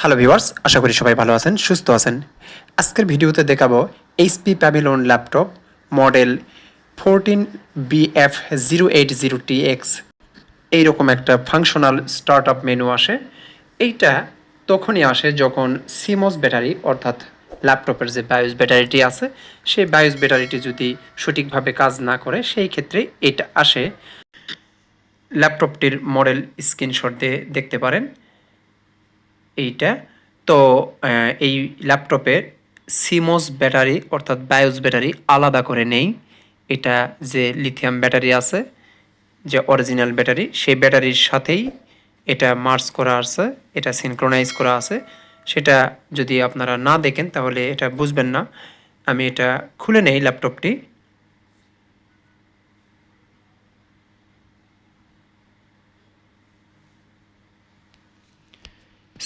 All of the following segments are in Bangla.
হ্যালো ভিউয়ার্স, আশা করি সবাই ভালো আছেন, সুস্থ আছেন। আজকের ভিডিওতে দেখাবো HP pavilion laptop model 14BF080TX। এইরকম একটা ফাংশনাল স্টার্টআপ মেনু আসে। এইটা তখনই আসে যখন সিমস ব্যাটারি অর্থাৎ ল্যাপটপের যে বায়োস ব্যাটারিটি আছে সেই বায়োস ব্যাটারিটি যদি সঠিকভাবে কাজ না করে সেই ক্ষেত্রে এটা আসে। ল্যাপটপটির মডেল স্ক্রিনশট দিয়ে দেখতে পারেন এইটা। তো এই ল্যাপটপে সিমস ব্যাটারি অর্থাৎ বায়োস ব্যাটারি আলাদা করে নেই। এটা যে লিথিয়াম ব্যাটারি আছে, যে অরিজিনাল ব্যাটারি, সেই ব্যাটারির সাথেই এটা মার্জ করা আছে, এটা সিনক্রোনাইজ করা আছে। সেটা যদি আপনারা না দেখেন তাহলে এটা বুঝবেন না। আমি এটা খুলে নেই ল্যাপটপটি।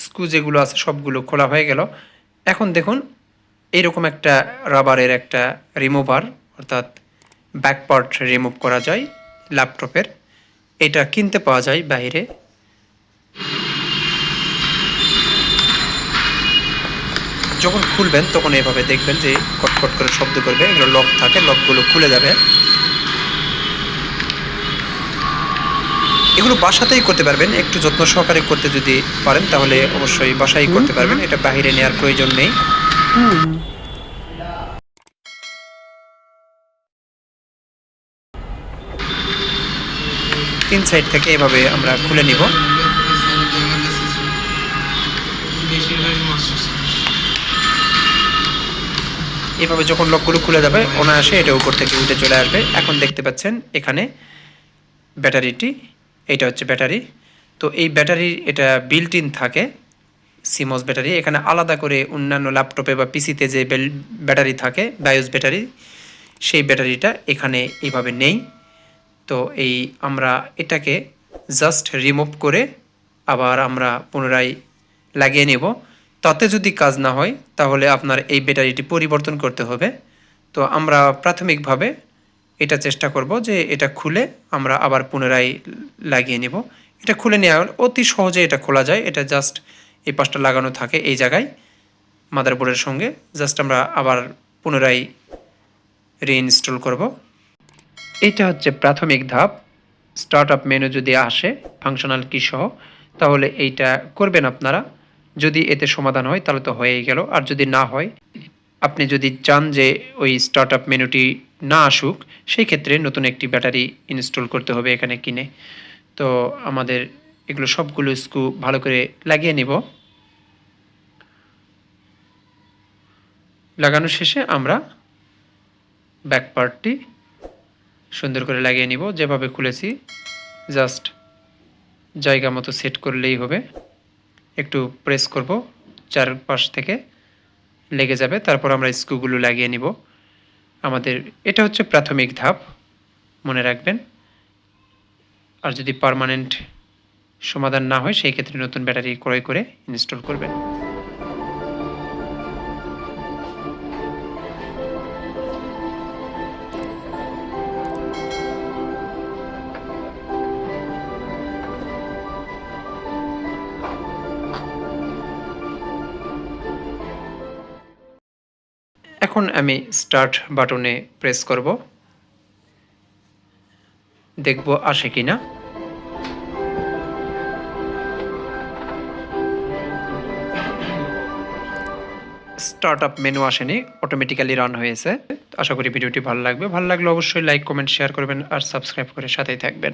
স্ক্রু যেগুলো আছে সবগুলো খোলা হয়ে গেল। এখন দেখুন এইরকম একটা রাবারের একটা রিমুভার অর্থাৎ ব্যাক পার্ট রিমুভ করা যায় ল্যাপটপের। এটা কিনতে পাওয়া যায় বাইরে। যখন খুলবেন তখন এভাবে দেখবেন যে কটকট করে শব্দ করবে, এগুলো লক থাকে, লকগুলো খুলে যাবে। এগুলো বাসাতেই করতে পারবেন, একটু যত্ন সহকারে করতে যদি পারেন তাহলে অবশ্যই বাসায় করতে পারবেন, এটা বাইরে নেওয়ার প্রয়োজন নেই। তিন সাইড থেকে এভাবে আমরা খুলে নিব। এভাবে যখন লকগুলো খুলে যাবে অনায়াসে এটা উপর থেকে উঠে চলে আসবে। এখন দেখতে পাচ্ছেন এখানে ব্যাটারিটি, এইটা হচ্ছে ব্যাটারি। তো এই ব্যাটারি এটা বিল্ট ইন থাকে সিমস ব্যাটারি। এখানে আলাদা করে অন্যান্য ল্যাপটপে বা পিসিতে যে ব্যাটারি থাকে বায়োস ব্যাটারি, সেই ব্যাটারিটা এখানে এইভাবে নেই। তো এই আমরা এটাকে জাস্ট রিমুভ করে আবার আমরা পুনরায় লাগিয়ে নেব। তাতে যদি কাজ না হয় তাহলে আপনার এই ব্যাটারিটি পরিবর্তন করতে হবে। তো আমরা প্রাথমিকভাবে এটা চেষ্টা করব যে এটা খুলে আমরা আবার পুনরায় লাগিয়ে নেব। এটা খুলে নেওয়া অতি সহজে এটা খোলা যায়। এটা জাস্ট এই পাশটা লাগানো থাকে এই জায়গায় মাদারবোর্ডের সঙ্গে। জাস্ট আমরা আবার পুনরায় রিইনস্টল করব। এটা হচ্ছে প্রাথমিক ধাপ। স্টার্টআপ মেনু যদি আসে ফাংশনাল কি সহ তাহলে এইটা করবেন আপনারা। যদি এতে সমাধান হয় তাহলে তো হয়েই গেল, আর যদি না হয়, আপনি যদি চান যে ওই স্টার্টআপ মেনুটি না আসুক, সেই ক্ষেত্রে নতুন একটি ব্যাটারি ইনস্টল করতে হবে এখানে কিনে। তো আমাদের এগুলো সবগুলো স্ক্রু ভালো করে লাগিয়ে নিব। লাগানো শেষে আমরা ব্যাক পার্টটি সুন্দর করে লাগিয়ে নিব। যেভাবে খুলেছি জাস্ট জায়গা মতো সেট করলেই হবে। একটু প্রেস করব, চারপাশ থেকে লেগে যাবে, তারপর আমরা স্ক্রুগুলো লাগিয়ে নিব। আমাদের এটা হচ্ছে প্রাথমিক ধাপ, মনে রাখবেন। আর যদি পার্মানেন্ট সমাধান না হয় সেই ক্ষেত্রে নতুন ব্যাটারি ক্রয় করে ইনস্টল করবেন। এখন আমি স্টার্ট বাটনে প্রেস করব, দেখব আসে কিনা। স্টার্টআপ মেনু আসেনি, অটোমেটিক্যালি রান হয়েছে। আশা করি ভিডিওটি ভালো লাগবে। ভালো লাগলে অবশ্যই লাইক, কমেন্ট, শেয়ার করবেন আর সাবস্ক্রাইব করে সাথেই থাকবেন।